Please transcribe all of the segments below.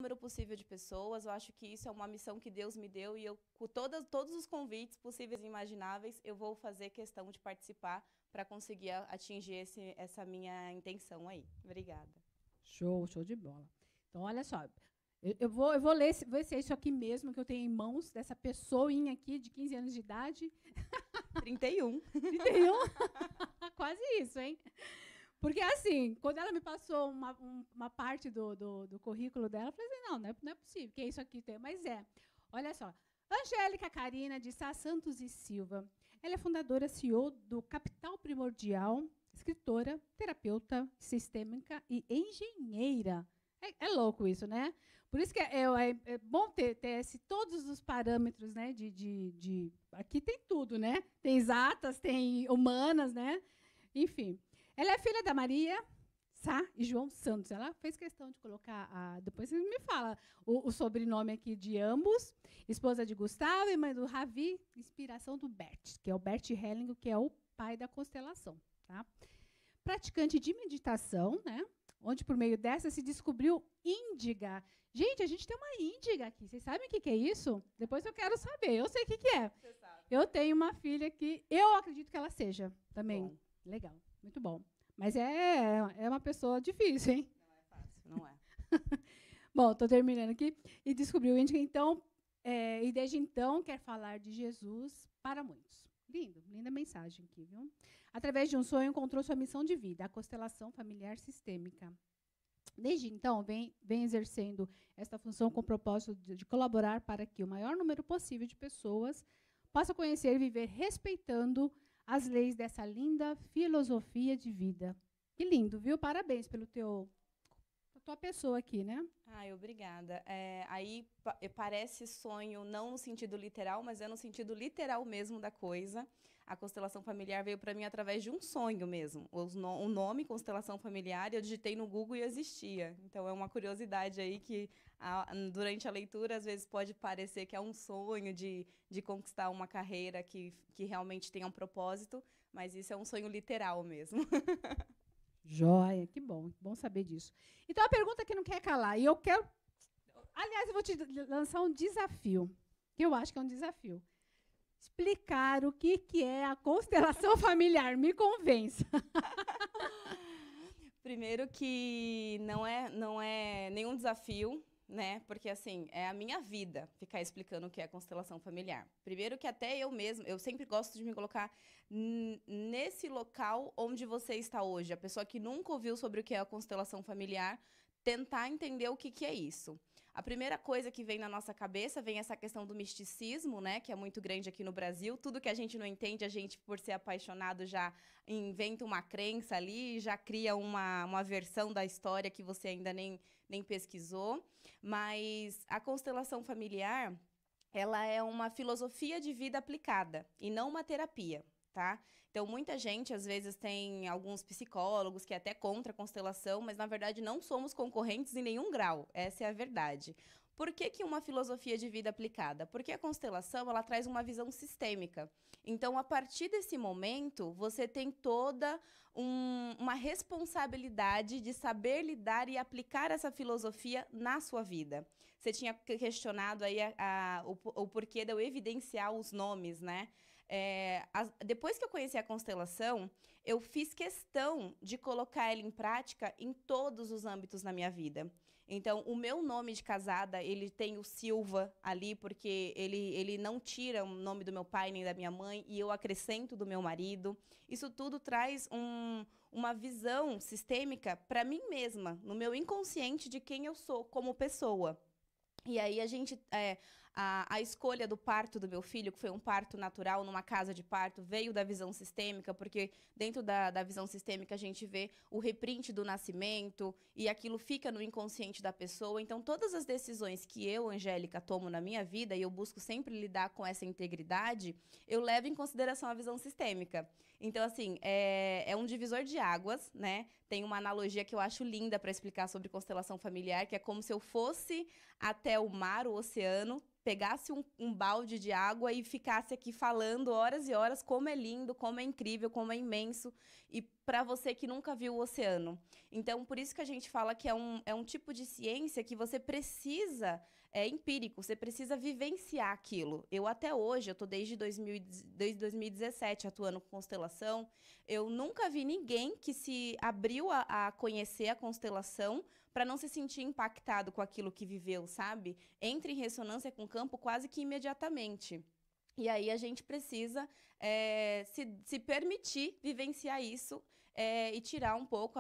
número possível de pessoas. Eu acho que isso é uma missão que Deus me deu e eu, com todos os convites possíveis e imagináveis, eu vou fazer questão de participar para conseguir atingir essa minha intenção aí. Obrigada. Show, show de bola. Então, olha só, eu vou ler ver se é isso aqui mesmo que eu tenho em mãos, dessa pessoinha aqui de 15 anos de idade. 31. 31? Quase isso, hein? Porque, assim, quando ela me passou uma parte do currículo dela, eu falei assim, não é possível, que é isso aqui. Mas é. Olha só. Angélica Carina de Sá Santos e Silva. Ela é fundadora, CEO do Capital Primordial, escritora, terapeuta sistêmica e engenheira. É louco isso, né? Por isso que é bom ter todos os parâmetros, né? Aqui tem tudo, né? Tem exatas, tem humanas, né? Enfim. Ela é filha da Maria Sá e João Santos. Ela fez questão de colocar depois você me fala o sobrenome aqui de ambos. Esposa de Gustavo e mãe do Ravi, inspiração do Bert, que é o Bert Helling, que é o pai da constelação. Tá? Praticante de meditação, né? Onde, por meio dessa, se descobriu índiga. Gente, a gente tem uma índiga aqui. Vocês sabem o que é isso? Depois eu quero saber. Eu sei o que é. Você sabe. Eu tenho uma filha que eu acredito que ela seja também. Bom. Legal, muito bom. Mas é uma pessoa difícil, hein? Não é fácil, não é. Bom, estou terminando aqui. E descobriu o índigo, então, e desde então quer falar de Jesus para muitos. Lindo, linda mensagem aqui, viu? Através de um sonho, encontrou sua missão de vida, a constelação familiar sistêmica. Desde então, vem exercendo esta função com o propósito de colaborar para que o maior número possível de pessoas possa conhecer e viver respeitando as leis dessa linda filosofia de vida. Que lindo, viu? Parabéns pela tua pessoa aqui, né? Ai, obrigada. Aí parece sonho não no sentido literal, mas é no sentido literal mesmo da coisa. A constelação familiar veio para mim através de um sonho mesmo. O nome constelação familiar eu digitei no Google e existia. Então é uma curiosidade aí que durante a leitura às vezes pode parecer que é um sonho de conquistar uma carreira que realmente tenha um propósito, mas isso é um sonho literal mesmo. Joia, que bom saber disso. Então, a pergunta que não quer calar, e eu quero... Aliás, eu vou te lançar um desafio, que eu acho que é um desafio. Explicar o que é a constelação familiar. Me convença. Primeiro que não é nenhum desafio, né? Porque, assim, é a minha vida ficar explicando o que é constelação familiar. Primeiro que até eu mesma, eu sempre gosto de me colocar nesse local onde você está hoje. A pessoa que nunca ouviu sobre o que é a constelação familiar, tentar entender o que é isso. A primeira coisa que vem na nossa cabeça vem essa questão do misticismo, né? Que é muito grande aqui no Brasil. Tudo que a gente não entende, a gente, por ser apaixonado, já inventa uma crença ali, já cria uma versão da história que você ainda nem pesquisou. Mas a constelação familiar, ela é uma filosofia de vida aplicada e não uma terapia, tá? Então, muita gente, às vezes, tem alguns psicólogos que é até contra a constelação, mas, na verdade, não somos concorrentes em nenhum grau. Essa é a verdade. Por que uma filosofia de vida aplicada? Porque a constelação, ela traz uma visão sistêmica. Então, a partir desse momento, você tem toda uma responsabilidade de saber lidar e aplicar essa filosofia na sua vida. Você tinha questionado aí o porquê de eu evidenciar os nomes, né? Depois que eu conheci a constelação, eu fiz questão de colocar ela em prática em todos os âmbitos na minha vida. Então, o meu nome de casada, ele tem o Silva ali, porque ele não tira o nome do meu pai nem da minha mãe, e eu acrescento do meu marido. Isso tudo traz uma visão sistêmica para mim mesma, no meu inconsciente de quem eu sou como pessoa. E aí a escolha do parto do meu filho, que foi um parto natural numa casa de parto, veio da visão sistêmica, porque dentro da visão sistêmica a gente vê o reprint do nascimento e aquilo fica no inconsciente da pessoa. Então, todas as decisões que eu, Angélica, tomo na minha vida, e eu busco sempre lidar com essa integridade, eu levo em consideração a visão sistêmica. Então, assim, é um divisor de águas, né? Tem uma analogia que eu acho linda para explicar sobre constelação familiar, que é como se eu fosse até o mar, o oceano, pegasse um balde de água e ficasse aqui falando horas e horas como é lindo, como é incrível, como é imenso, e para você que nunca viu o oceano. Então, por isso que a gente fala que é um tipo de ciência que você precisa, é empírico, você precisa vivenciar aquilo. Eu até hoje, eu estou desde 2017 atuando com constelação, eu nunca vi ninguém que se abriu a conhecer a constelação para não se sentir impactado com aquilo que viveu, sabe? Entra em ressonância com o campo quase que imediatamente. E aí a gente precisa se permitir vivenciar isso e tirar um pouco,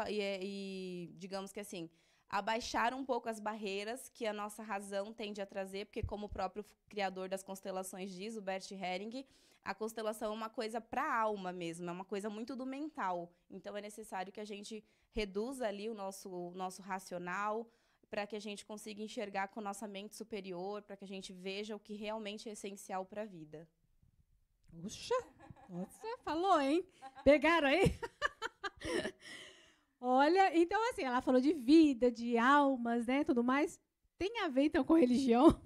digamos que assim, abaixar um pouco as barreiras que a nossa razão tende a trazer, porque como o próprio criador das constelações diz, o Bert Helling, a constelação é uma coisa para a alma mesmo, é uma coisa muito do mental. Então é necessário que a gente reduza ali o nosso racional, para que a gente consiga enxergar com nossa mente superior, para que a gente veja o que realmente é essencial para a vida. Puxa, nossa, falou, hein? Pegaram aí? Olha, então assim, ela falou de vida, de almas, né, tudo mais. Tem a ver, então, com religião?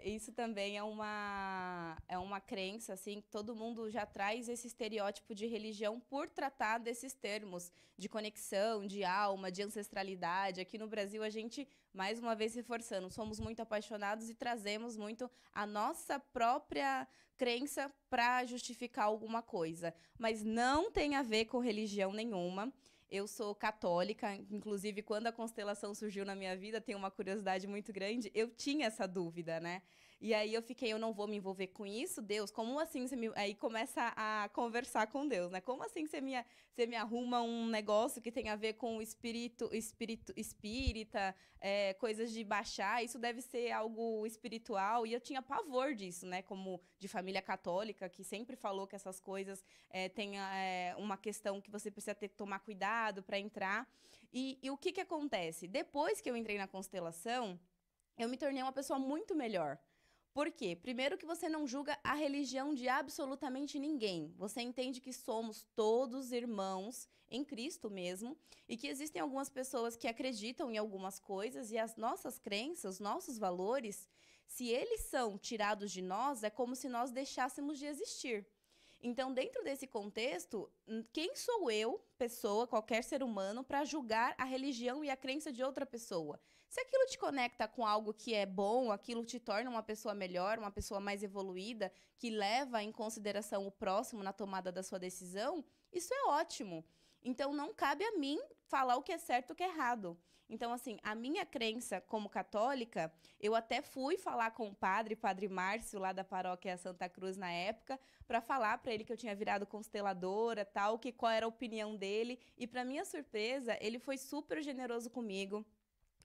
Isso também é uma crença, assim, que todo mundo já traz esse estereótipo de religião por tratar desses termos de conexão, de alma, de ancestralidade. Aqui no Brasil, a gente, mais uma vez reforçando, somos muito apaixonados e trazemos muito a nossa própria crença para justificar alguma coisa. Mas não tem a ver com religião nenhuma. Eu sou católica, inclusive quando a constelação surgiu na minha vida, tem uma curiosidade muito grande, eu tinha essa dúvida, né? E aí eu não vou me envolver com isso, Deus, como assim você me... Aí começa a conversar com Deus, né? Como assim você me arruma um negócio que tem a ver com o espírita, coisas de baixar, isso deve ser algo espiritual, e eu tinha pavor disso, né? Como de família católica, que sempre falou que essas coisas têm uma questão que você precisa tomar cuidado para entrar. E o que acontece? Depois que eu entrei na constelação, eu me tornei uma pessoa muito melhor. Por quê? Primeiro que você não julga a religião de absolutamente ninguém. Você entende que somos todos irmãos em Cristo mesmo e que existem algumas pessoas que acreditam em algumas coisas e as nossas crenças, nossos valores, se eles são tirados de nós, é como se nós deixássemos de existir. Então, dentro desse contexto, quem sou eu, pessoa, qualquer ser humano, para julgar a religião e a crença de outra pessoa? Se aquilo te conecta com algo que é bom, aquilo te torna uma pessoa melhor, uma pessoa mais evoluída, que leva em consideração o próximo na tomada da sua decisão, isso é ótimo. Então, não cabe a mim falar o que é certo e o que é errado. Então, assim, a minha crença como católica, eu até fui falar com o padre Márcio, lá da paróquia Santa Cruz na época, para falar para ele que eu tinha virado consteladora, tal, qual era a opinião dele. E, para minha surpresa, ele foi super generoso comigo.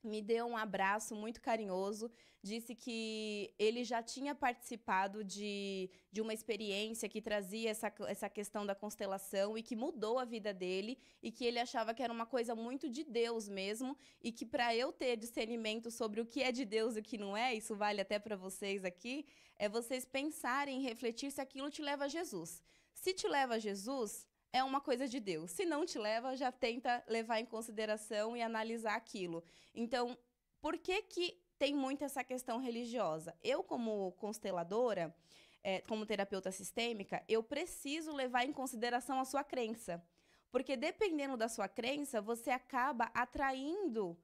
Me deu um abraço muito carinhoso, disse que ele já tinha participado de uma experiência que trazia essa questão da constelação e que mudou a vida dele e que ele achava que era uma coisa muito de Deus mesmo e que para eu ter discernimento sobre o que é de Deus e o que não é, isso vale até para vocês aqui, é vocês pensarem e refletir se aquilo te leva a Jesus. Se te leva a Jesus, é uma coisa de Deus. Se não te leva, já tenta levar em consideração e analisar aquilo. Então, por que tem muito essa questão religiosa? Eu, como consteladora, como terapeuta sistêmica, eu preciso levar em consideração a sua crença. Porque dependendo da sua crença, você acaba atraindo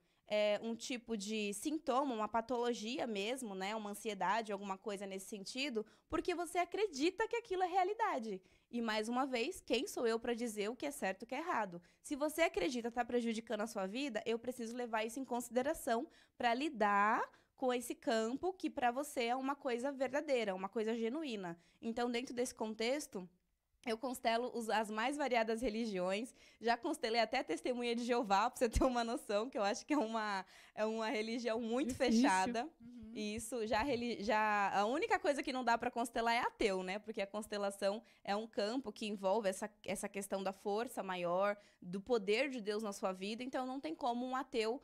um tipo de sintoma, uma patologia mesmo, né? Uma ansiedade, alguma coisa nesse sentido, porque você acredita que aquilo é realidade. E, mais uma vez, quem sou eu para dizer o que é certo e o que é errado? Se você acredita está prejudicando a sua vida, eu preciso levar isso em consideração para lidar com esse campo que para você é uma coisa verdadeira, uma coisa genuína. Então, dentro desse contexto, eu constelo as mais variadas religiões, já constelei até Testemunha de Jeová, para você ter uma noção, que eu acho que é uma religião muito fechada. Uhum. E isso, a única coisa que não dá para constelar é ateu, né? Porque a constelação é um campo que envolve essa questão da força maior, do poder de Deus na sua vida, então não tem como um ateu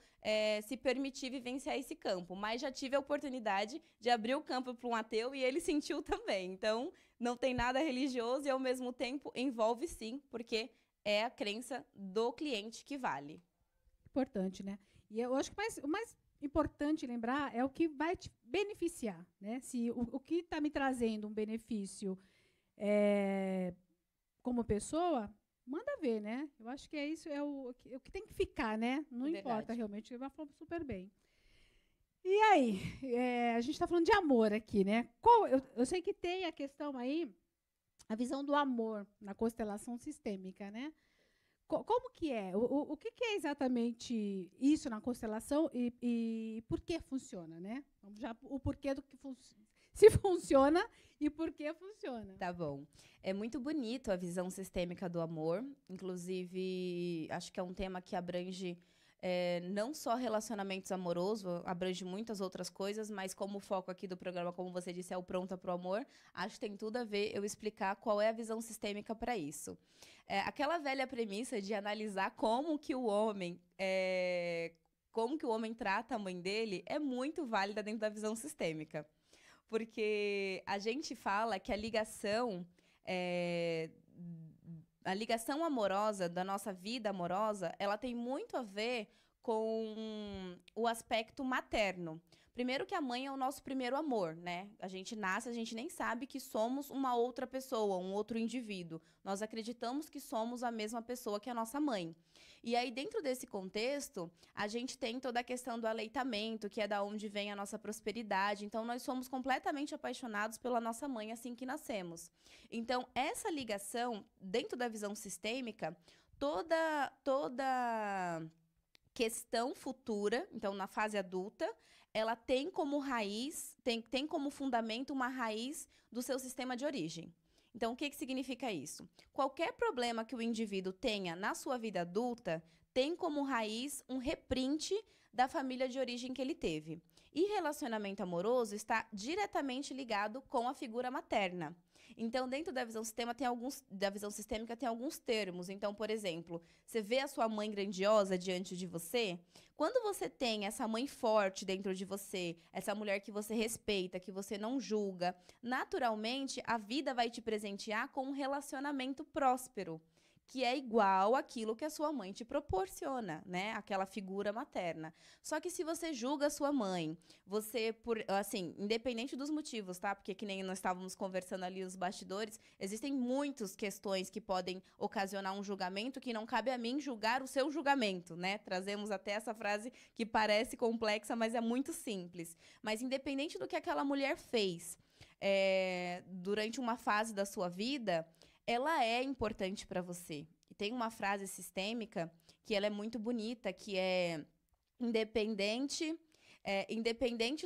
se permitir vivenciar esse campo. Mas já tive a oportunidade de abrir o campo para um ateu e ele sentiu também. Então, não tem nada religioso e, ao mesmo tempo, envolve sim, porque é a crença do cliente que vale. Importante, né? E eu acho que o mais importante lembrar é o que vai te beneficiar, né? Se o que está me trazendo um benefício como pessoa, manda ver, né? Eu acho que é isso, o que tem que ficar, né? Não importa realmente, ele vai falar super bem. E aí, a gente está falando de amor aqui, né? Eu sei que tem a questão aí, a visão do amor na constelação sistêmica, né? Como que é? O que é exatamente isso na constelação e por que funciona, né? Vamos já o porquê do que se funciona e por que funciona. Tá bom. É muito bonito a visão sistêmica do amor. Inclusive, acho que é um tema que abrange não só relacionamentos amorosos, abrange muitas outras coisas, mas como o foco aqui do programa, como você disse, é o Pronta pro Amor, acho que tem tudo a ver eu explicar qual é a visão sistêmica para isso. Aquela velha premissa de analisar como que o homem trata a mãe dele é muito válida dentro da visão sistêmica. Porque a gente fala que a ligação amorosa, da nossa vida amorosa, ela tem muito a ver com o aspecto materno. Primeiro que a mãe é o nosso primeiro amor, né? A gente nasce, a gente nem sabe que somos uma outra pessoa, um outro indivíduo. Nós acreditamos que somos a mesma pessoa que a nossa mãe. E aí, dentro desse contexto, a gente tem toda a questão do aleitamento, que é da onde vem a nossa prosperidade. Então, nós somos completamente apaixonados pela nossa mãe assim que nascemos. Então, essa ligação, dentro da visão sistêmica, toda questão futura, então, na fase adulta, ela tem como raiz, tem como fundamento uma raiz do seu sistema de origem. Então, o que significa isso? Qualquer problema que o indivíduo tenha na sua vida adulta tem como raiz um reprint da família de origem que ele teve. E relacionamento amoroso está diretamente ligado com a figura materna. Então, dentro da visão sistêmica tem alguns termos. Então, por exemplo, você vê a sua mãe grandiosa diante de você. Quando você tem essa mãe forte dentro de você, essa mulher que você respeita, que você não julga, naturalmente a vida vai te presentear com um relacionamento próspero, que é igual àquilo que a sua mãe te proporciona, né? Aquela figura materna. Só que se você julga a sua mãe, independente dos motivos, tá? Porque que nem nós estávamos conversando ali nos bastidores, existem muitas questões que podem ocasionar um julgamento que não cabe a mim julgar o seu julgamento, né? Trazemos até essa frase que parece complexa, mas é muito simples. Mas independente do que aquela mulher fez durante uma fase da sua vida, ela é importante para você. E tem uma frase sistêmica que ela é muito bonita, que é independente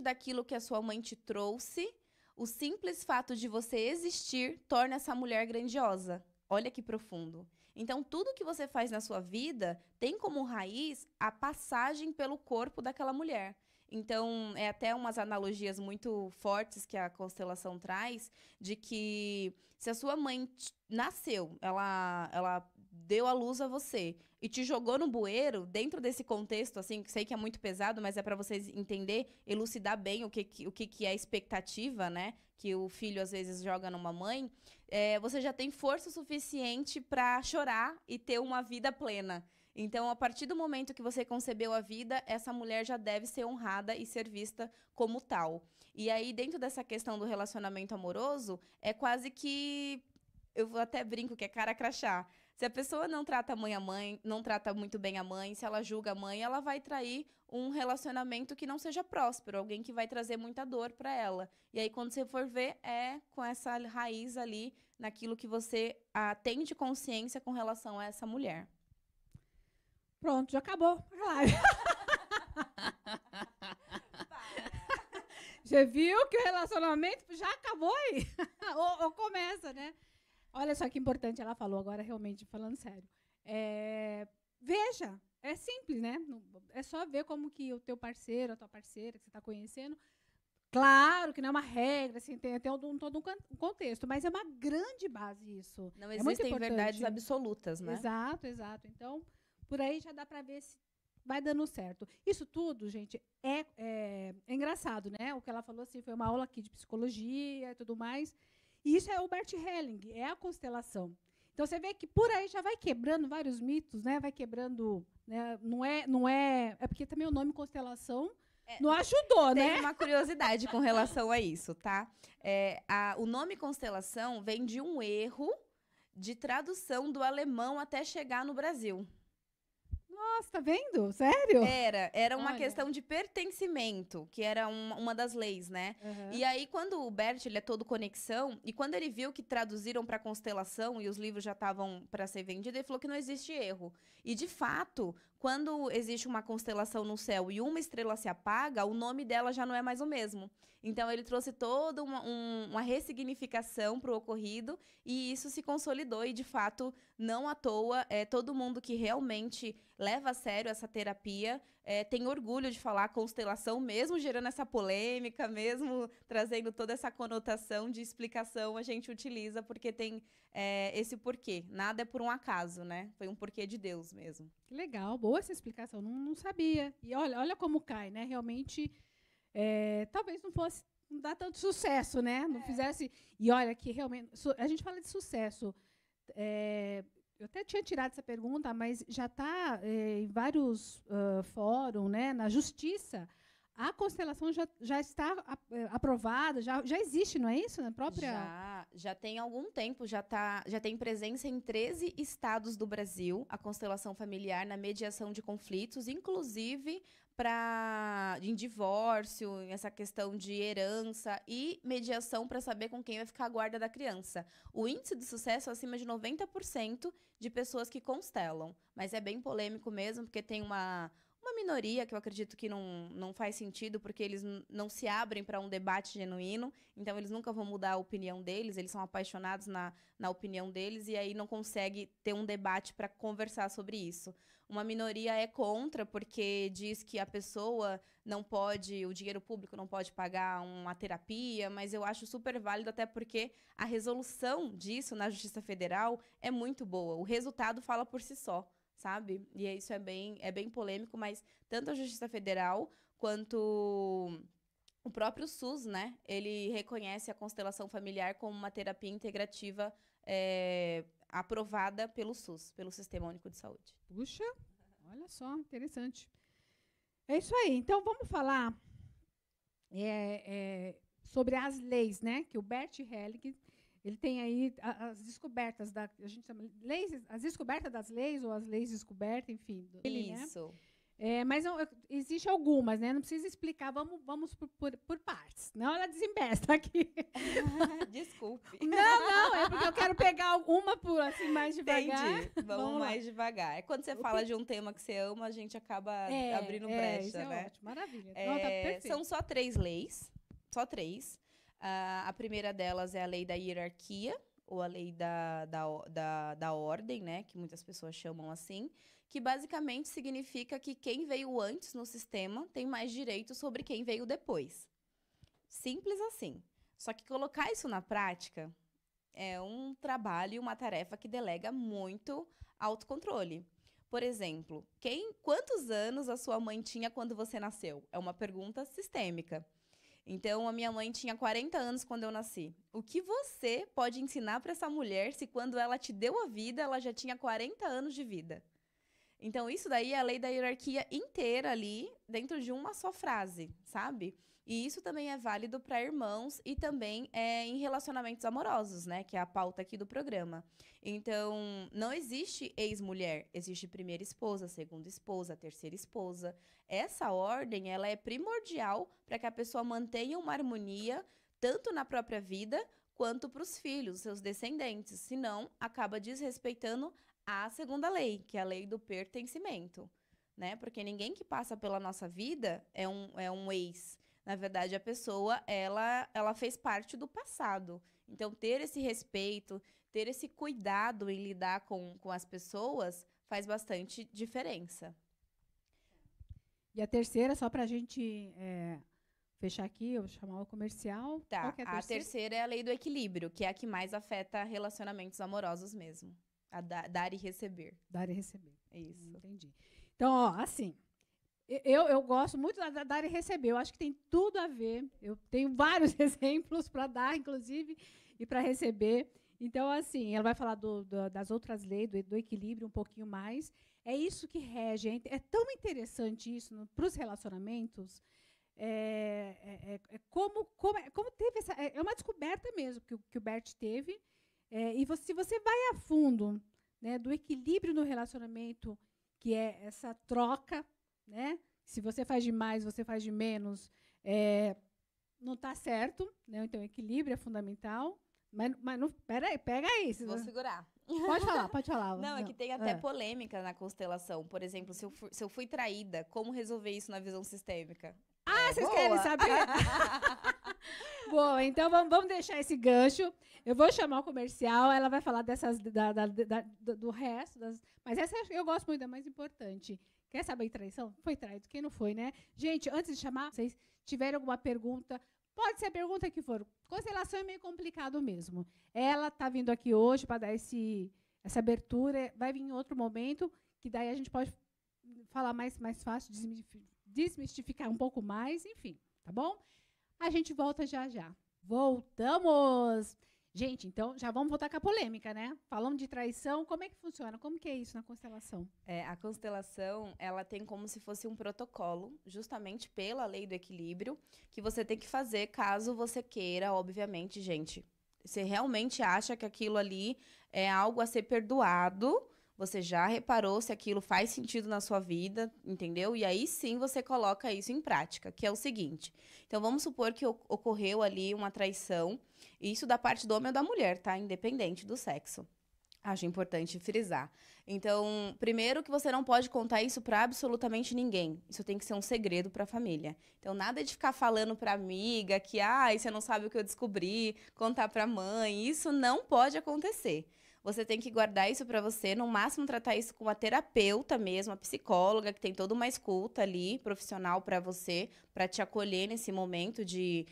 daquilo que a sua mãe te trouxe, o simples fato de você existir torna essa mulher grandiosa. Olha que profundo. Então, tudo que você faz na sua vida tem como raiz a passagem pelo corpo daquela mulher. Então, é até umas analogias muito fortes que a constelação traz, de que se a sua mãe nasceu, ela deu à luz a você e te jogou no bueiro, dentro desse contexto, assim, sei que é muito pesado, mas é para vocês entender, elucidar bem o que é a expectativa, né? Que o filho, às vezes, joga numa mãe, você já tem força suficiente para chorar e ter uma vida plena. Então, a partir do momento que você concebeu a vida, essa mulher já deve ser honrada e ser vista como tal. E aí, dentro dessa questão do relacionamento amoroso, é quase que, eu até brinco que é cara crachá. Se a pessoa não trata a mãe, não trata muito bem a mãe, se ela julga a mãe, ela vai trair um relacionamento que não seja próspero, alguém que vai trazer muita dor para ela. E aí, quando você for ver, é com essa raiz ali, naquilo que você tem de consciência com relação a essa mulher. Pronto, já acabou a live. Você viu que o relacionamento já acabou aí? ou começa, né? Olha só que importante ela falou agora, realmente, falando sério. Veja, é simples, né? É só ver como que o teu parceiro, a tua parceira que você está conhecendo, claro que não é uma regra, assim, tem todo um contexto, mas é uma grande base isso. Não existem verdades absolutas, né? Exato. Então, por aí já dá para ver se vai dando certo. Isso tudo, gente, é engraçado, né? O que ela falou assim, foi uma aula aqui de psicologia e tudo mais. E isso é o Bert Helling, é a constelação. Então, você vê que por aí já vai quebrando vários mitos, né? Vai quebrando, né? Não é porque também o nome constelação não ajudou, Tem né? uma curiosidade com relação a isso, tá? O nome constelação vem de um erro de tradução do alemão até chegar no Brasil. Nossa, tá vendo? Sério? Era uma Olha. questão de pertencimento, que era uma das leis, né? Aham. E aí, quando o Bert, ele é todo conexão, e quando ele viu que traduziram para constelação e os livros já estavam para ser vendidos, ele falou que não existe erro. E, de fato, quando existe uma constelação no céu e uma estrela se apaga, o nome dela já não é mais o mesmo. Então, ele trouxe toda uma ressignificação para o ocorrido e isso se consolidou. E, de fato, não à toa, todo mundo que realmente leva a sério essa terapia tem orgulho de falar constelação, mesmo gerando essa polêmica, mesmo trazendo toda essa conotação de explicação, a gente utiliza porque tem esse porquê. Nada é por um acaso, né? Foi um porquê de Deus mesmo. Que legal, boa essa explicação, não sabia. E olha como cai, né? Realmente, talvez não fosse não dar tanto sucesso, né? Não fizesse. E olha que realmente. A gente fala de sucesso. Eu até tinha tirado essa pergunta, mas já está em vários fóruns, né? Na justiça. A constelação já está aprovada, já existe, não é isso? Na própria... Já tem algum tempo, já tem presença em 13 estados do Brasil, a constelação familiar na mediação de conflitos, inclusive em divórcio, em essa questão de herança e mediação para saber com quem vai ficar a guarda da criança. O índice de sucesso é acima de 90% de pessoas que constelam, mas é bem polêmico mesmo, porque tem uma minoria que eu acredito que não faz sentido, porque eles não se abrem para um debate genuíno, então eles nunca vão mudar a opinião deles, eles são apaixonados na opinião deles, e aí não consegue ter um debate para conversar sobre isso. Uma minoria é contra, porque diz que a pessoa não pode, o dinheiro público não pode pagar uma terapia, mas eu acho super válido, até porque a resolução disso na Justiça Federal é muito boa, o resultado fala por si só. Sabe? E isso é bem polêmico, mas tanto a Justiça Federal quanto o próprio SUS, né? Ele reconhece a constelação familiar como uma terapia integrativa aprovada pelo SUS, pelo Sistema Único de Saúde. Puxa, olha só, interessante. É isso aí. Então, vamos falar sobre as leis, né? Que o Bert Helling... Ele tem aí as descobertas a gente chama as descobertas das leis ou as leis descobertas, enfim. Isso. Né? Mas existe algumas, né? Não precisa explicar. Vamos por partes. Não, ela desembesta aqui. Desculpe. Não, é porque eu quero pegar uma por assim mais devagar. Entendi. Vamos mais devagar. Quando você fala de um tema que você ama, a gente acaba abrindo brecha, isso né? Ótimo, maravilha. Tá perfeito. São só 3 leis. Só 3. A primeira delas é a lei da hierarquia, ou a lei da ordem, né, que muitas pessoas chamam assim, que basicamente significa que quem veio antes no sistema tem mais direitos sobre quem veio depois. Simples assim. Só que colocar isso na prática é um trabalho e uma tarefa que delega muito autocontrole. Por exemplo, quantos anos a sua mãe tinha quando você nasceu? É uma pergunta sistêmica. Então, a minha mãe tinha 40 anos quando eu nasci. O que você pode ensinar para essa mulher se quando ela te deu a vida, ela já tinha 40 anos de vida? Então, isso daí é a lei da hierarquia inteira ali, dentro de uma só frase, sabe? E isso também é válido para irmãos e também em relacionamentos amorosos, né? Que é a pauta aqui do programa. Então, não existe ex-mulher, existe primeira esposa, segunda esposa, terceira esposa. Essa ordem, ela é primordial para que a pessoa mantenha uma harmonia tanto na própria vida quanto para os filhos, seus descendentes. Senão, acaba desrespeitando a segunda lei, que é a lei do pertencimento, né? Porque ninguém que passa pela nossa vida é um ex. Na verdade, a pessoa, ela fez parte do passado. Então, ter esse respeito, ter esse cuidado em lidar com as pessoas faz bastante diferença. E a terceira, só para a gente fechar aqui, eu vou chamar o comercial. Tá, qual que é a terceira é a lei do equilíbrio, que é a que mais afeta relacionamentos amorosos mesmo. A dar e receber. Dar e receber. Isso. Entendi. Então, ó, assim... Eu gosto muito da dar e receber. Eu acho que tem tudo a ver. Eu tenho vários exemplos para dar, inclusive, e para receber. Então, assim, ela vai falar das outras leis, do equilíbrio um pouquinho mais. É isso que rege. É tão interessante isso para os relacionamentos. como teve essa... É uma descoberta mesmo que o Bert teve. E se você vai a fundo, né, do equilíbrio no relacionamento, que é essa troca, né? Se você faz de mais, você faz de menos, não está certo, né? Então, equilíbrio é fundamental. Mas não, pega aí. Vou segurar. Pode falar. Não, é que tem até polêmica na constelação. Por exemplo, se eu fui traída, como resolver isso na visão sistêmica? Vocês querem saber? Boa, então vamos deixar esse gancho. Eu vou chamar o comercial, ela vai falar dessas do resto. Mas essa eu gosto muito, é mais importante. Quer saber traição? Foi traído, quem não foi, né? Gente, antes de chamar, vocês tiverem alguma pergunta, pode ser a pergunta que for. Constelação é meio complicado mesmo. Ela está vindo aqui hoje para dar essa abertura. Vai vir em outro momento, que daí a gente pode falar mais fácil, desmistificar um pouco mais, enfim, tá bom? A gente volta já. Voltamos! Gente, então, já vamos voltar com a polêmica, né? Falando de traição, como é que funciona? Como que é isso na constelação? A constelação, ela tem como se fosse um protocolo, justamente pela lei do equilíbrio, que você tem que fazer caso você queira, obviamente, gente. Você realmente acha que aquilo ali é algo a ser perdoado, você já reparou se aquilo faz sentido na sua vida, entendeu? E aí sim você coloca isso em prática, que é o seguinte. Então vamos supor que ocorreu ali uma traição, isso da parte do homem ou da mulher, tá? Independente do sexo. Acho importante frisar. Então, primeiro que você não pode contar isso para absolutamente ninguém. Isso tem que ser um segredo para a família. Então, nada de ficar falando para amiga que, você não sabe o que eu descobri, contar para mãe. Isso não pode acontecer. Você tem que guardar isso para você, no máximo tratar isso com uma terapeuta mesmo, uma psicóloga, que tem toda uma escuta ali, profissional para você, para te acolher nesse momento de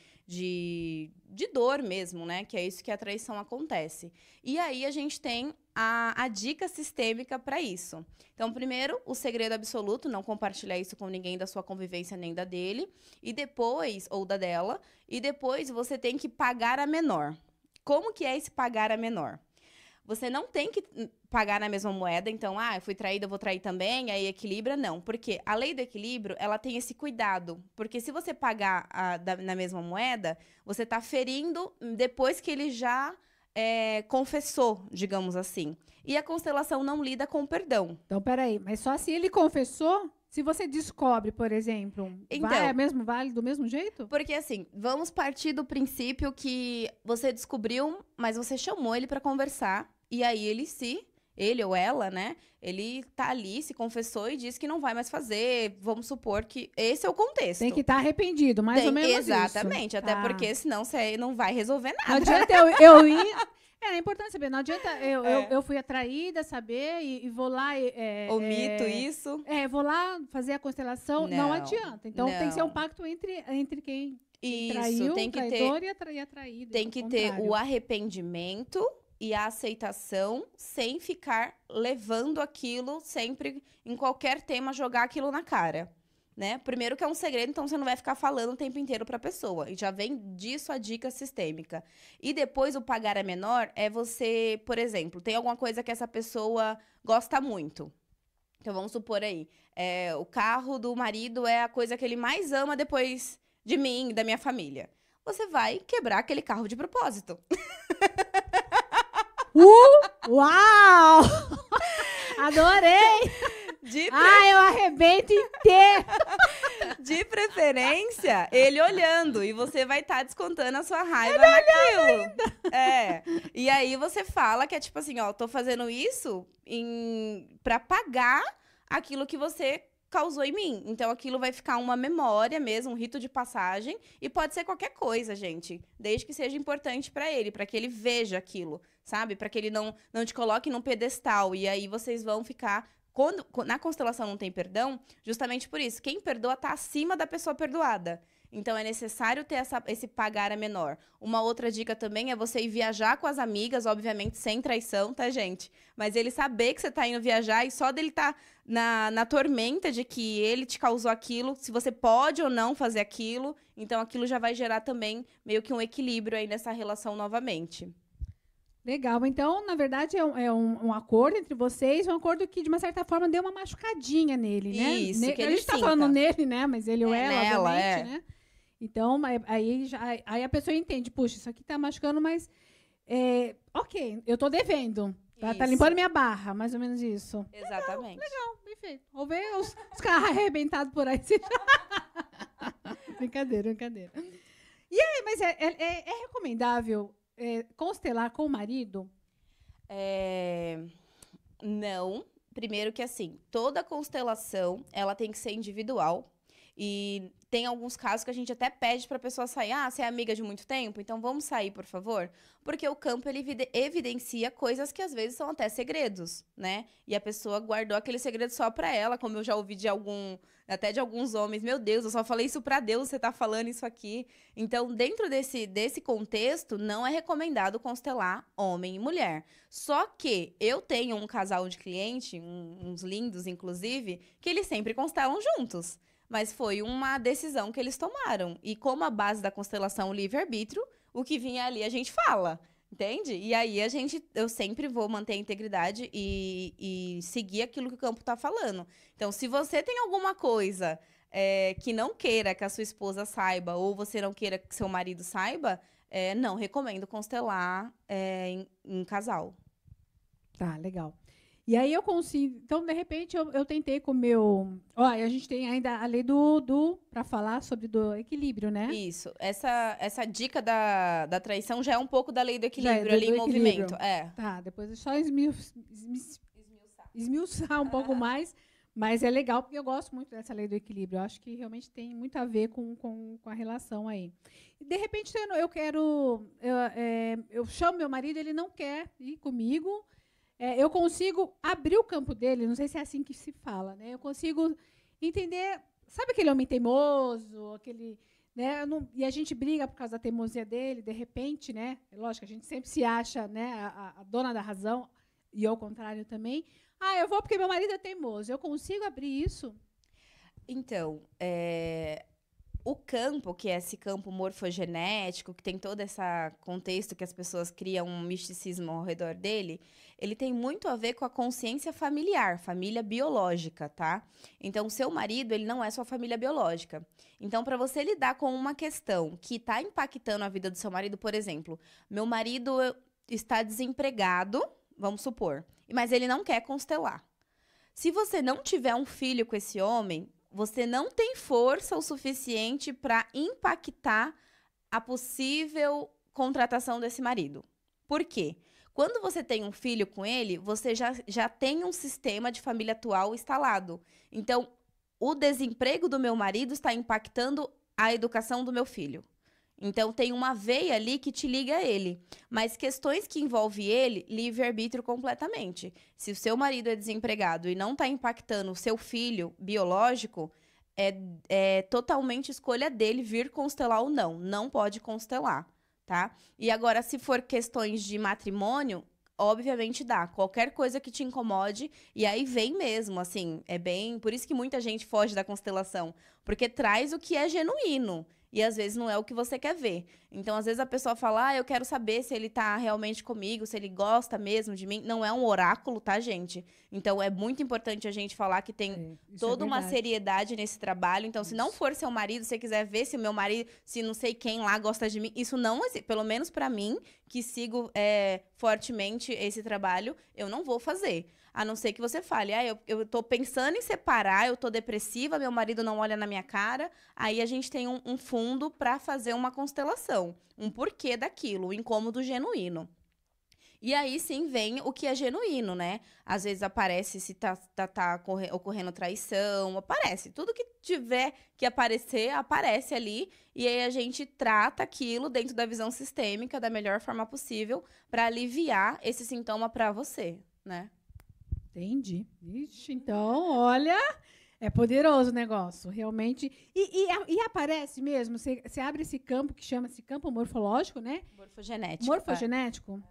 dor mesmo, né? Que é isso que a traição acontece. E aí a gente tem a dica sistêmica para isso. Então, primeiro, o segredo absoluto, não compartilhar isso com ninguém da sua convivência nem da dele, e depois, ou da dela, e depois você tem que pagar a menor. Como que é esse pagar a menor? Você não tem que pagar na mesma moeda, então, eu fui traída, eu vou trair também, aí equilibra, não. Porque a lei do equilíbrio, ela tem esse cuidado. Porque se você pagar na mesma moeda, você está ferindo depois que ele já confessou, digamos assim. E a constelação não lida com o perdão. Então, peraí, mas só se ele confessou? Se você descobre, por exemplo, então, vale do mesmo jeito? Porque assim, vamos partir do princípio que você descobriu, mas você chamou ele para conversar. E aí ele ou ela, né? Ele tá ali, se confessou e disse que não vai mais fazer. Vamos supor que esse é o contexto. Tem que estar arrependido, mais ou menos exatamente, isso. Até porque senão você não vai resolver nada. Não adianta eu ir... É importante saber, não adianta eu fui atraída, saber, e vou lá... Omito isso. Vou lá fazer a constelação, não adianta. Então tem que ser um pacto entre quem traiu, tem que traidor e a traída. Tem que ter o arrependimento e a aceitação, sem ficar levando aquilo sempre, em qualquer tema, jogar aquilo na cara. Né? Primeiro que é um segredo, então você não vai ficar falando o tempo inteiro para a pessoa. E já vem disso a dica sistêmica. E depois o pagar a menor é você, por exemplo, tem alguma coisa que essa pessoa gosta muito. Então vamos supor aí, o carro do marido é a coisa que ele mais ama depois de mim, da minha família. Você vai quebrar aquele carro de propósito. Uau! Adorei! Eu arrebento inteiro! De preferência, ele olhando. E você vai estar descontando a sua raiva naquilo. E aí você fala que é tipo assim, tô fazendo isso pra pagar aquilo que você causou em mim. Então, aquilo vai ficar uma memória mesmo, um rito de passagem. E pode ser qualquer coisa, gente. Desde que seja importante pra ele, pra que ele veja aquilo, sabe? Pra que ele não te coloque num pedestal. E aí vocês vão ficar... Na constelação não tem perdão, justamente por isso. Quem perdoa tá acima da pessoa perdoada. Então, é necessário ter esse pagar a menor. Uma outra dica também é você ir viajar com as amigas, obviamente sem traição, tá, gente? Mas ele saber que você tá indo viajar e só dele tá na tormenta de que ele te causou aquilo, se você pode ou não fazer aquilo. Então, aquilo já vai gerar também meio que um equilíbrio aí nessa relação novamente. Legal. Então, na verdade, é um acordo entre vocês, um acordo que, de uma certa forma, deu uma machucadinha nele, né? Isso, que a gente tá falando nele, né? Mas ele ou ela, obviamente, né? Então, aí a pessoa entende, puxa, isso aqui está machucando, mas ok, eu estou devendo. Tá limpando minha barra, mais ou menos isso. Exatamente. Legal, bem feito. Vou ver os carros arrebentados por aí. Brincadeira. E aí, mas é recomendável constelar com o marido? Não. Primeiro que, assim, toda constelação, ela tem que ser individual. E tem alguns casos que a gente até pede para a pessoa sair. Ah, você é amiga de muito tempo? Então vamos sair, por favor? Porque o campo, ele evidencia coisas que às vezes são até segredos, né? E a pessoa guardou aquele segredo só para ela, como eu já ouvi de até de alguns homens. Meu Deus, eu só falei isso para Deus, você tá falando isso aqui. Então, dentro desse contexto, não é recomendado constelar homem e mulher. Só que eu tenho um casal de cliente, uns lindos, inclusive, que eles sempre constelam juntos. Mas foi uma decisão que eles tomaram. E como a base da constelação é o livre-arbítrio, o que vinha ali a gente fala, entende? E aí eu sempre vou manter a integridade e seguir aquilo que o campo está falando. Então, se você tem alguma coisa que não queira que a sua esposa saiba, ou você não queira que seu marido saiba, não recomendo constelar em casal. Tá, legal. E aí eu consigo. Então, de repente, eu tentei com o meu. Olha, a gente tem ainda a lei para falar sobre do equilíbrio, né? Isso. Essa dica da traição já é um pouco da lei do equilíbrio ali em movimento. Tá, depois é só esmiuçar um pouco mais. Mas é legal, porque eu gosto muito dessa lei do equilíbrio. Eu acho que realmente tem muito a ver com a relação aí. E, de repente, eu quero. Eu chamo meu marido, ele não quer ir comigo. Eu consigo abrir o campo dele, não sei se é assim que se fala, né? Eu consigo entender, sabe aquele homem teimoso, aquele, né? E a gente briga por causa da teimosia dele, de repente, né? Lógico, a gente sempre se acha, né, a dona da razão, e ao contrário também. Ah, eu vou porque meu marido é teimoso. Eu consigo abrir isso? Então, o campo, que é esse campo morfogenético, que tem todo esse contexto que as pessoas criam um misticismo ao redor dele, ele tem muito a ver com a consciência familiar, família biológica, tá? Então, o seu marido, ele não é sua família biológica. Então, para você lidar com uma questão que está impactando a vida do seu marido, por exemplo, meu marido está desempregado, vamos supor, mas ele não quer constelar. Se você não tiver um filho com esse homem, você não tem força o suficiente para impactar a possível contratação desse marido. Por quê? Quando você tem um filho com ele, você já tem um sistema de família atual instalado. Então, o desemprego do meu marido está impactando a educação do meu filho. Então, tem uma veia ali que te liga a ele. Mas questões que envolvem ele, livre-arbítrio completamente. Se o seu marido é desempregado e não está impactando o seu filho biológico, é totalmente escolha dele vir constelar ou não. Não pode constelar, tá? E agora, se for questões de matrimônio, obviamente dá. Qualquer coisa que te incomode, e aí vem mesmo, assim, por isso que muita gente foge da constelação, porque traz o que é genuíno. E às vezes não é o que você quer ver. Então, às vezes a pessoa fala, eu quero saber se ele tá realmente comigo, se ele gosta mesmo de mim. Não é um oráculo, tá, gente? Então, é muito importante a gente falar que tem toda uma seriedade nesse trabalho. Então, se não for seu marido, se você quiser ver se o meu marido, se não sei quem lá gosta de mim, isso não existe. Pelo menos pra mim, que sigo fortemente esse trabalho, eu não vou fazer. A não ser que você fale, eu tô pensando em separar, eu tô depressiva, meu marido não olha na minha cara. Aí a gente tem um fundo para fazer uma constelação, um porquê daquilo, um incômodo genuíno. E aí sim vem o que é genuíno, né? Às vezes aparece se tá ocorrendo traição, aparece. Tudo que tiver que aparecer, aparece ali. E aí a gente trata aquilo dentro da visão sistêmica da melhor forma possível para aliviar esse sintoma para você, né? Entendi. Ixi, então, olha, é poderoso o negócio, realmente. E aparece mesmo, você abre esse campo que chama-se campo morfológico, né? Morfogenético. Morfogenético?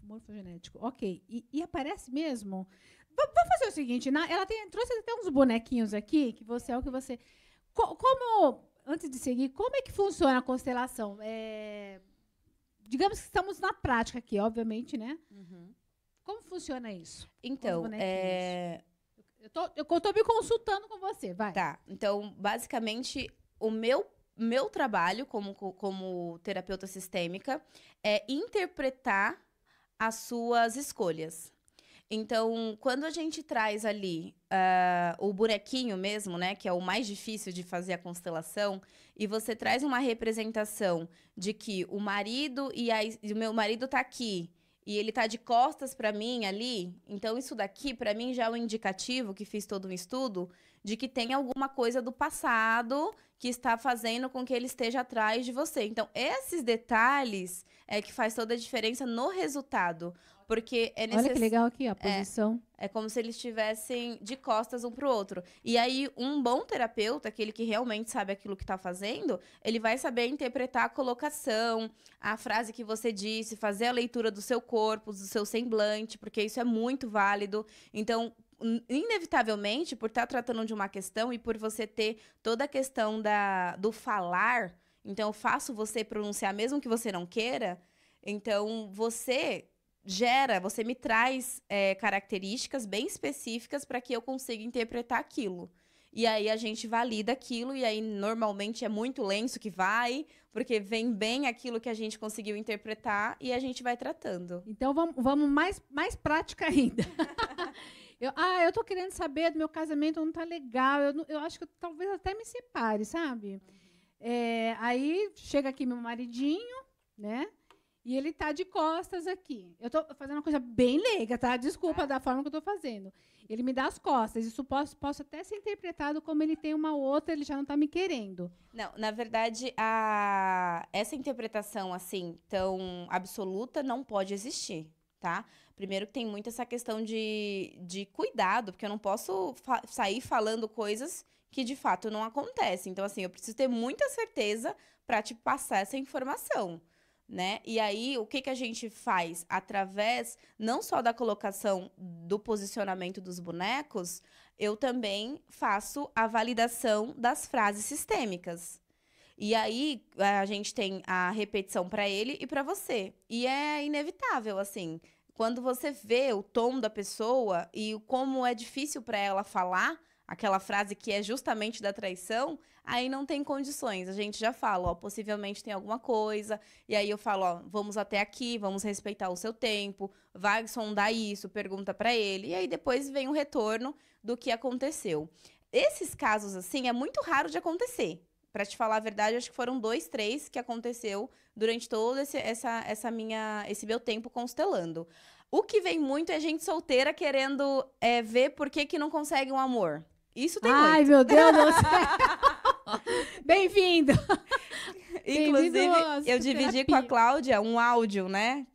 Morfogenético, ok. E aparece mesmo? Vamos fazer o seguinte, ela trouxe até uns bonequinhos aqui, que você é o que você... Antes de seguir, como é que funciona a constelação? Digamos que estamos na prática aqui, obviamente, né? Uhum. Como funciona isso? Então, eu tô me consultando com você, vai. Tá, então, basicamente, o meu meu trabalho como terapeuta sistêmica é interpretar as suas escolhas. Então, quando a gente traz ali o bonequinho mesmo, né, que é o mais difícil de fazer a constelação, e você traz uma representação de que o marido e o meu marido tá aqui, e ele tá de costas para mim ali, então isso daqui para mim já é um indicativo, que fiz todo um estudo, de que tem alguma coisa do passado que está fazendo com que ele esteja atrás de você. Então, esses detalhes é que faz toda a diferença no resultado. Porque é Olha que legal aqui, a posição. É como se eles estivessem de costas um pro outro. E aí, um bom terapeuta, aquele que realmente sabe aquilo que tá fazendo, ele vai saber interpretar a colocação, a frase que você disse, fazer a leitura do seu corpo, do seu semblante, porque isso é muito válido. Então, inevitavelmente, por estar tratando de uma questão e por você ter toda a questão do falar, então eu faço você pronunciar mesmo que você não queira, então você me traz características bem específicas para que eu consiga interpretar aquilo. E aí a gente valida aquilo, e aí normalmente é muito lenço que vai, porque vem bem aquilo que a gente conseguiu interpretar e a gente vai tratando. Então vamos mais prática ainda. Eu tô querendo saber do meu casamento, não tá legal. Eu acho que talvez até me separe, sabe? Aí chega aqui meu maridinho, né? E ele tá de costas aqui. Eu tô fazendo uma coisa bem leiga, tá? Desculpa da forma que eu tô fazendo. Ele me dá as costas. Isso posso até ser interpretado como ele tem uma outra, ele já não tá me querendo. Não, na verdade, essa interpretação, assim, tão absoluta não pode existir, tá? Primeiro que tem muito essa questão de cuidado, porque eu não posso sair falando coisas que, de fato, não acontecem. Então, assim, eu preciso ter muita certeza para te passar essa informação. Né? E aí, o que a gente faz? Através, não só da colocação do posicionamento dos bonecos, eu também faço a validação das frases sistêmicas. E aí, a gente tem a repetição para ele e para você. E é inevitável, assim, quando você vê o tom da pessoa e como é difícil para ela falar aquela frase que é justamente da traição, aí não tem condições. A gente já fala, ó, possivelmente tem alguma coisa, e aí eu falo, ó, vamos até aqui, vamos respeitar o seu tempo, vai sondar isso, pergunta pra ele, e aí depois vem o retorno do que aconteceu. Esses casos, assim, é muito raro de acontecer. Pra te falar a verdade, acho que foram 2, 3 que aconteceu durante todo esse meu tempo constelando. O que vem muito é gente solteira querendo ver por que não consegue um amor. Isso tem muito. Ai, meu Deus do céu! Bem-vindo! Inclusive, eu dividi com a Cláudia um áudio, né?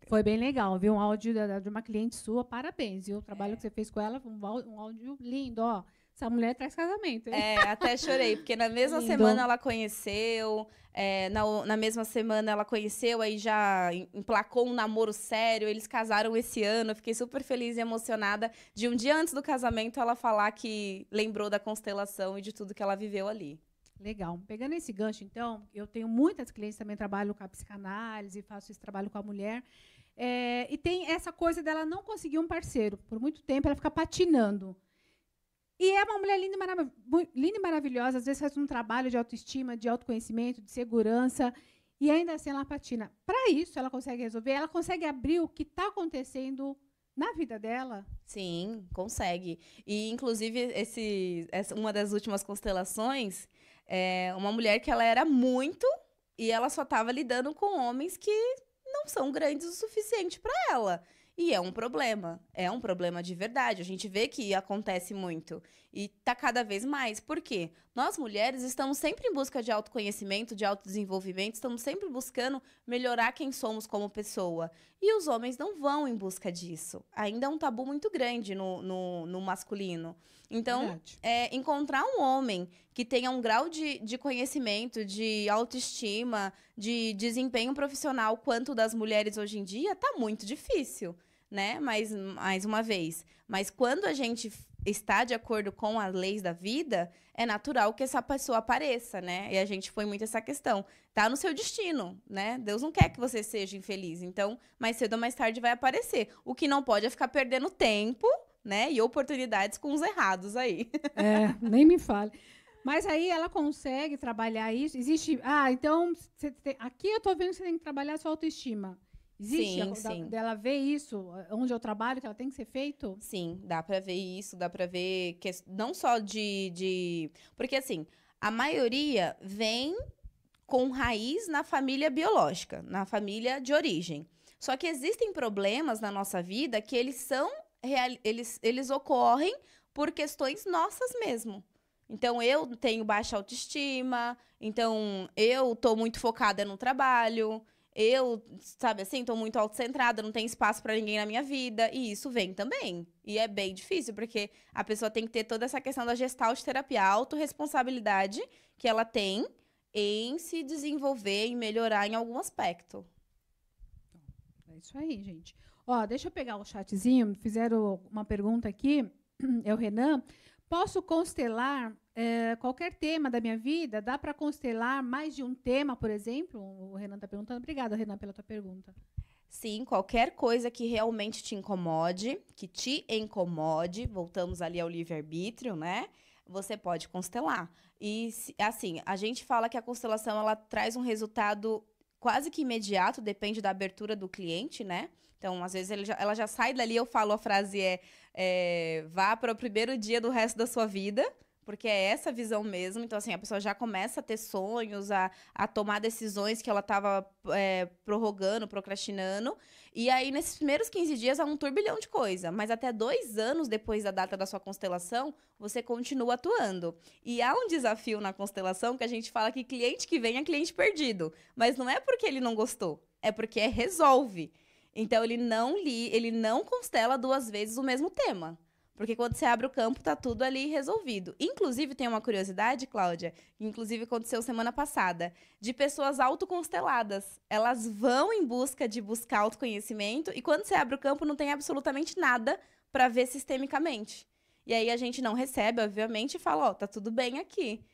Foi bem legal, viu? Um áudio de uma cliente sua, parabéns, viu? O trabalho que você fez com ela, um áudio lindo, ó. Essa mulher traz casamento, hein? Até chorei, porque na mesma semana ela conheceu, na mesma semana ela conheceu, aí já emplacou um namoro sério, eles casaram esse ano, eu fiquei super feliz e emocionada de um dia antes do casamento ela falar que lembrou da constelação e de tudo que ela viveu ali. Legal. Pegando esse gancho, então, eu tenho muitas clientes, também trabalho com a psicanálise, faço esse trabalho com a mulher, e tem essa coisa dela não conseguir um parceiro. Por muito tempo ela fica patinando. E é uma mulher linda e maravilhosa, às vezes faz um trabalho de autoestima, de autoconhecimento, de segurança, e ainda assim ela patina. Para isso, ela consegue resolver, ela consegue abrir o que está acontecendo na vida dela. Sim, consegue. E, inclusive, uma das últimas constelações, uma mulher que ela era muito, e ela só estava lidando com homens que não são grandes o suficiente para ela. E é um problema de verdade. A gente vê que acontece muito. E tá cada vez mais. Por quê? Nós, mulheres, estamos sempre em busca de autoconhecimento, de autodesenvolvimento, estamos sempre buscando melhorar quem somos como pessoa. E os homens não vão em busca disso. Ainda é um tabu muito grande no masculino. Então, encontrar um homem que tenha um grau de conhecimento, de autoestima, de desempenho profissional quanto das mulheres hoje em dia, tá muito difícil, né? Mais uma vez. Mas quando a gente está de acordo com as leis da vida, é natural que essa pessoa apareça, né? E a gente foi muito essa questão. Tá no seu destino, né? Deus não quer que você seja infeliz. Então, mais cedo ou mais tarde vai aparecer. O que não pode é ficar perdendo tempo, né? E oportunidades com os errados aí. Nem me fale. Mas aí ela consegue trabalhar isso? Existe... então, aqui eu tô vendo que você tem que trabalhar a sua autoestima. Existe Sim. dela ver isso, onde eu trabalho, que ela tem que ser feito? Sim, dá pra ver isso, dá pra ver que não só Porque, assim, a maioria vem com raiz na família biológica, na família de origem. Só que existem problemas na nossa vida que eles ocorrem por questões nossas mesmo. Então, eu tenho baixa autoestima, então eu tô muito focada no trabalho, eu, sabe assim, tô muito autocentrada, não tem espaço pra ninguém na minha vida, e isso vem também. E é bem difícil, porque a pessoa tem que ter toda essa questão da gestalt terapia, a autorresponsabilidade que ela tem em se desenvolver e melhorar em algum aspecto. É isso aí, gente. Ó, deixa eu pegar o chatzinho. Fizeram uma pergunta aqui. É o Renan. Posso constelar qualquer tema da minha vida? Dá para constelar mais de um tema, por exemplo? O Renan está perguntando. Obrigada, Renan, pela tua pergunta. Sim, qualquer coisa que realmente te incomode, que te incomode, voltamos ali ao livre-arbítrio, né? Você pode constelar. E, assim, a gente fala que a constelação, ela traz um resultado quase que imediato, depende da abertura do cliente, né? Então, às vezes, ela já sai dali, eu falo, a frase vá para o primeiro dia do resto da sua vida, porque é essa visão mesmo. Então, assim, a pessoa já começa a ter sonhos, a tomar decisões que ela estava prorrogando, procrastinando. E aí, nesses primeiros 15 dias, há um turbilhão de coisa. Mas até 2 anos depois da data da sua constelação, você continua atuando. E há um desafio na constelação que a gente fala que cliente que vem é cliente perdido. Mas não é porque ele não gostou, é porque resolve. Então, ele não constela 2 vezes o mesmo tema. Porque quando você abre o campo, tá tudo ali resolvido. Inclusive, tem uma curiosidade, Cláudia, que inclusive aconteceu semana passada, de pessoas autoconsteladas. Elas vão em busca de buscar autoconhecimento e quando você abre o campo, não tem absolutamente nada para ver sistemicamente. E aí a gente não recebe, obviamente, e fala, tá tudo bem aqui.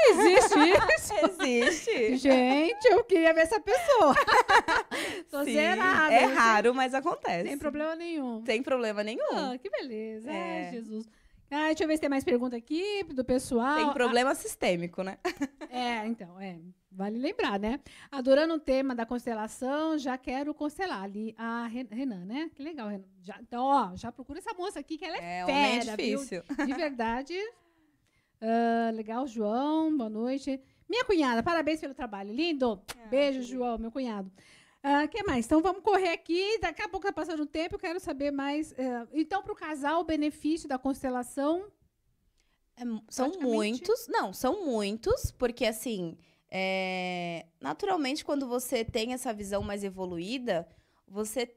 Existe isso? Existe. Gente, eu queria ver essa pessoa. Tô Sim, zerada. é raro, mas acontece. Sem problema nenhum. Sem problema nenhum. Que beleza. Ai, Jesus. Deixa eu ver se tem mais pergunta aqui do pessoal. Tem problema sistêmico, né? Então, vale lembrar, né? Adorando o tema da constelação, já quero constelar ali a Renan, né? Que legal, Renan. Então, já procura essa moça aqui, que ela é fera, difícil. Viu? De verdade. Legal, João, boa noite. Minha cunhada, parabéns pelo trabalho, lindo. Beijo, João, meu cunhado. O que mais? Então, vamos correr aqui. Daqui a pouco está passando o tempo, eu quero saber mais. Então, para o casal, o benefício da constelação? São muitos. Não, são muitos, porque, assim, naturalmente, quando você tem essa visão mais evoluída, você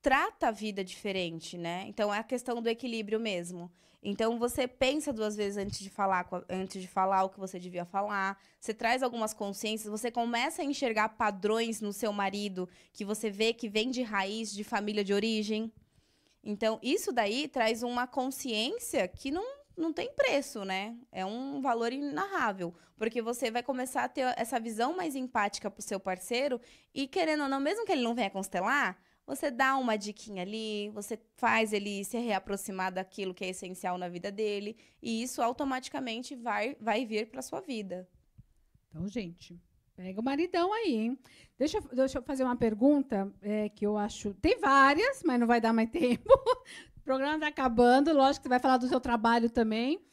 trata a vida diferente, né? Então, é a questão do equilíbrio mesmo. Então, você pensa 2 vezes antes de falar o que você devia falar. Você traz algumas consciências, você começa a enxergar padrões no seu marido que você vê que vem de raiz, de família de origem. Então, isso daí traz uma consciência que não tem preço, né? É um valor inenarrável. Porque você vai começar a ter essa visão mais empática pro seu parceiro e, querendo ou não, mesmo que ele não venha constelar, você dá uma diquinha ali, você faz ele se reaproximar daquilo que é essencial na vida dele, e isso automaticamente vai vir para sua vida. Então, gente, pega o maridão aí, hein? Deixa eu fazer uma pergunta que eu acho... Tem várias, mas não vai dar mais tempo. O programa está acabando, lógico que você vai falar do seu trabalho também.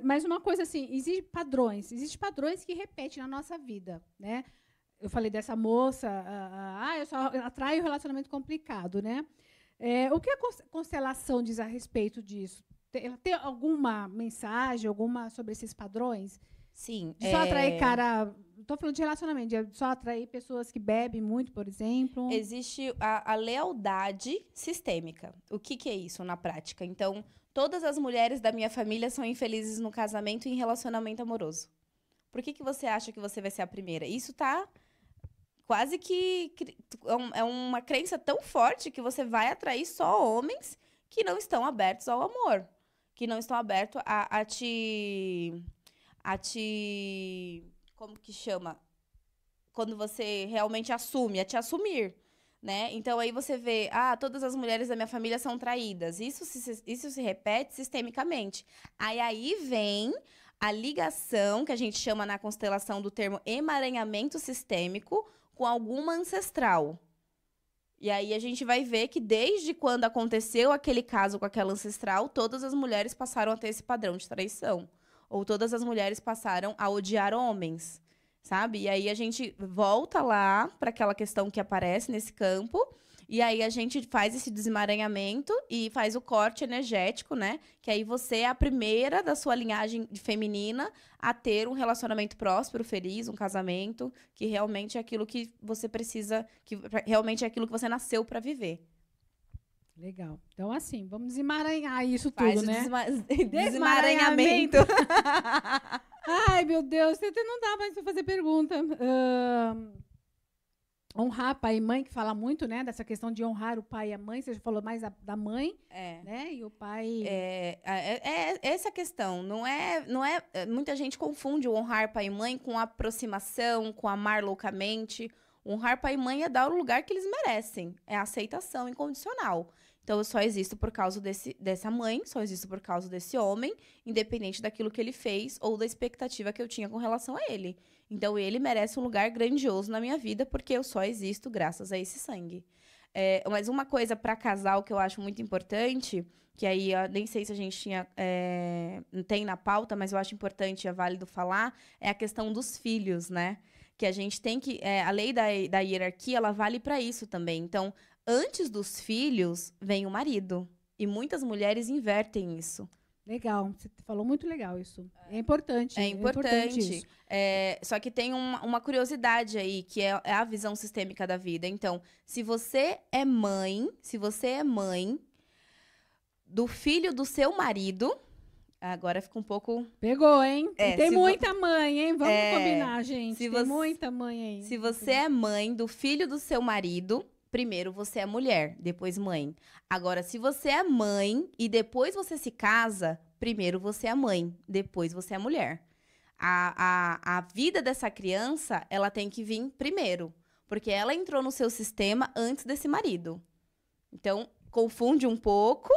Mas uma coisa assim, existem padrões que repetem na nossa vida, né? Eu falei dessa moça, eu só atraio relacionamento complicado, né? O que a constelação diz a respeito disso? Tem alguma mensagem, sobre esses padrões? Sim. De só atrair cara... Estou falando de relacionamento, de só atrair pessoas que bebem muito, por exemplo. Existe a lealdade sistêmica. O que é isso na prática? Então, todas as mulheres da minha família são infelizes no casamento e em relacionamento amoroso. Por que você acha que você vai ser a primeira? Isso tá... quase que é uma crença tão forte que você vai atrair só homens que não estão abertos ao amor. Que não estão abertos a te... Como que chama? Quando você realmente assume, a te assumir. Né? Então, aí você vê, todas as mulheres da minha família são traídas. Isso se repete sistemicamente. Aí vem a ligação, que a gente chama na constelação do termo emaranhamento sistêmico, com alguma ancestral. E aí a gente vai ver que desde quando aconteceu aquele caso com aquela ancestral, todas as mulheres passaram a ter esse padrão de traição. Ou todas as mulheres passaram a odiar homens, sabe? E aí a gente volta lá para aquela questão que aparece nesse campo, e aí a gente faz esse desemaranhamento e faz o corte energético, né? Que aí você é a primeira da sua linhagem feminina a ter um relacionamento próspero, feliz, um casamento, que realmente é aquilo que você precisa, que realmente é aquilo que você nasceu para viver. Legal. Então, assim, vamos desemaranhar isso Faz tudo, o né? desemaranhamento. Ai, meu Deus, não dá mais para fazer pergunta. Honrar pai e mãe, que fala muito, né, dessa questão de honrar o pai e a mãe. Você já falou mais da mãe, né? E o pai. É essa questão. Não é. Muita gente confunde o honrar pai e mãe com aproximação, com amar loucamente. Honrar pai e mãe é dar o lugar que eles merecem. É a aceitação incondicional. Então, eu só existo por causa dessa mãe, só existo por causa desse homem, independente daquilo que ele fez ou da expectativa que eu tinha com relação a ele. Então, ele merece um lugar grandioso na minha vida, porque eu só existo graças a esse sangue. Mas uma coisa para casal que eu acho muito importante, que aí eu nem sei se a gente tem na pauta, mas eu acho importante e é válido falar, é a questão dos filhos, né? Que a gente tem que... a lei da hierarquia, ela vale para isso também. Então, antes dos filhos, vem o marido. E muitas mulheres invertem isso. Legal, você falou muito legal isso. É importante. É importante. Só que tem uma curiosidade aí, que é a visão sistêmica da vida. Então, se você é mãe do filho do seu marido... Agora fica um pouco... Pegou, hein? Tem muita mãe, hein? Vamos combinar, gente. Tem muita mãe aí. Se você é mãe do filho do seu marido, primeiro você é mulher, depois mãe. Agora, se você é mãe e depois você se casa, primeiro você é mãe, depois você é mulher. A vida dessa criança, ela tem que vir primeiro, porque ela entrou no seu sistema antes desse marido. Então, confunde um pouco...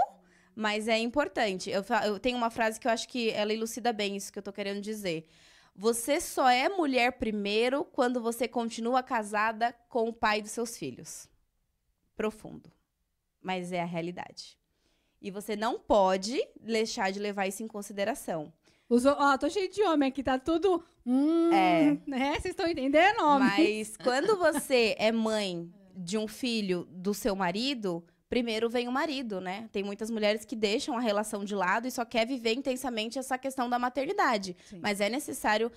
Mas é importante. Eu tenho uma frase que eu acho que ela elucida bem isso que eu tô querendo dizer. Você só é mulher primeiro quando você continua casada com o pai dos seus filhos. Profundo. Mas é a realidade. E você não pode deixar de levar isso em consideração. Tô cheio de homem aqui, tá tudo... né? Vocês estão entendendo, homem? Mas quando você é mãe de um filho do seu marido... Primeiro vem o marido, né? Tem muitas mulheres que deixam a relação de lado e só quer viver intensamente essa questão da maternidade. Sim. Mas é necessário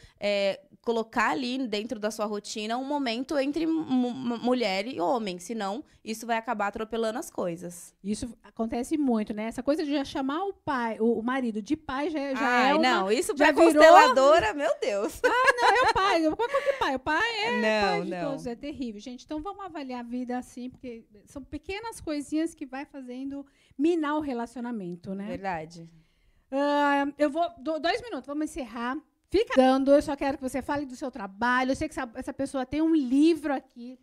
colocar ali dentro da sua rotina um momento entre mulher e homem. Senão, isso vai acabar atropelando as coisas. Isso acontece muito, né? Essa coisa de já chamar o marido de pai já é uma... não, isso pra consteladora, meu Deus. Não, é o pai. Qual que é pai? O pai é pai de todos. É terrível. Gente, então vamos avaliar a vida assim, porque são pequenas coisinhas que vai fazendo minar o relacionamento, né? Verdade. Eu vou... 2 minutos, vamos encerrar. Fica dando, eu só quero que você fale do seu trabalho. Eu sei que essa pessoa tem um livro aqui.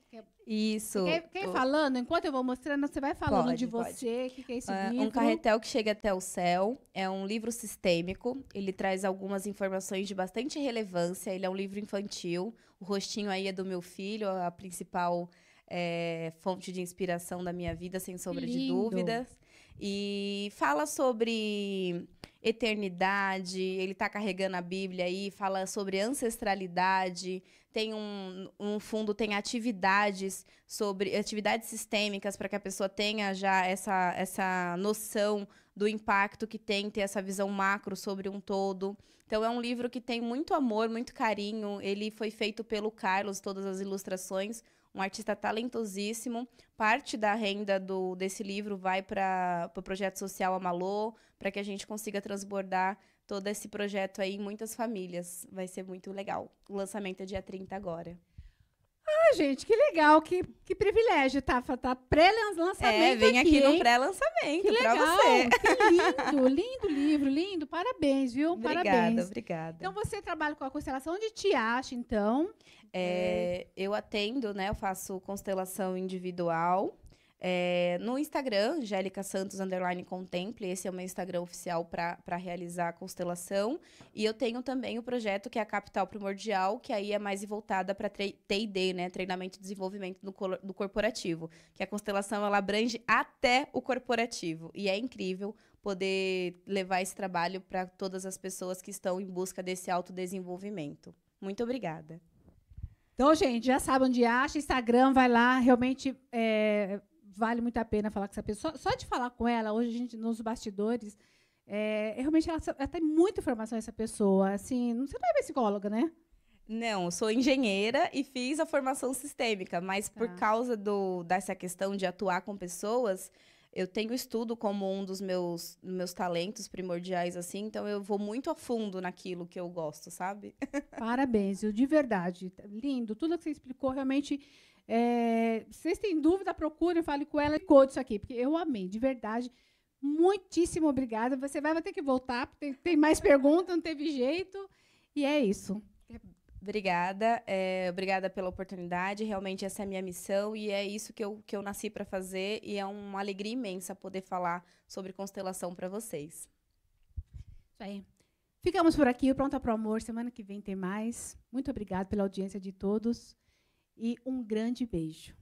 Isso. Quer ir falando? Enquanto eu vou mostrando, você vai falando de você. O que é esse livro? Um Carretel que Chega até o Céu. É um livro sistêmico. Ele traz algumas informações de bastante relevância. Ele é um livro infantil. O rostinho aí é do meu filho, a principal... fonte de inspiração da minha vida, sem sombra de dúvidas. E fala sobre eternidade, ele tá carregando a Bíblia aí, fala sobre ancestralidade, tem um fundo, tem atividades sistêmicas para que a pessoa tenha já essa noção do impacto que tem ter essa visão macro sobre um todo. Então, é um livro que tem muito amor, muito carinho. Ele foi feito pelo Carlos, todas as ilustrações, um artista talentosíssimo. Parte da renda desse livro vai para o projeto social Amalô, para que a gente consiga transbordar todo esse projeto aí em muitas famílias. Vai ser muito legal. O lançamento é dia 30 agora. Gente, que legal, que privilégio, tá pré-lançamento vem aqui no hein? Pré-lançamento para você. Que lindo livro, lindo, parabéns, viu? Parabéns. Obrigada. Então, você trabalha com a constelação, onde te acha, então? Eu atendo, né, eu faço constelação individual, No Instagram, Angélica Santos _Contemple, esse é o meu Instagram oficial para realizar a constelação. E eu tenho também o projeto que é a Capital Primordial, que aí é mais voltada para T&D, né? Treinamento e desenvolvimento do corporativo. Que a constelação ela abrange até o corporativo. E é incrível poder levar esse trabalho para todas as pessoas que estão em busca desse autodesenvolvimento. Muito obrigada. Então, gente, já sabe onde acha, Instagram, vai lá, realmente vale muito a pena falar com essa pessoa. Só de falar com ela, hoje a gente, nos bastidores, realmente ela tem muita informação, essa pessoa. Assim, você não é psicóloga, né? Não, eu sou engenheira e fiz a formação sistêmica, mas por causa dessa questão de atuar com pessoas, eu tenho estudo como um dos meus talentos primordiais, assim, então eu vou muito a fundo naquilo que eu gosto, sabe? Parabéns, de verdade. Lindo. Tudo que você explicou, realmente. Vocês têm dúvida, procurem, fale com ela e conte isso aqui, porque eu amei, de verdade. Muitíssimo obrigada. Você vai ter que voltar, porque tem mais perguntas, não teve jeito. E é isso. Obrigada. Obrigada pela oportunidade. Realmente essa é a minha missão e é isso que eu nasci para fazer. E é uma alegria imensa poder falar sobre constelação para vocês. Isso aí. Ficamos por aqui. Pronta para o Amor. Semana que vem tem mais. Muito obrigada pela audiência de todos. E um grande beijo.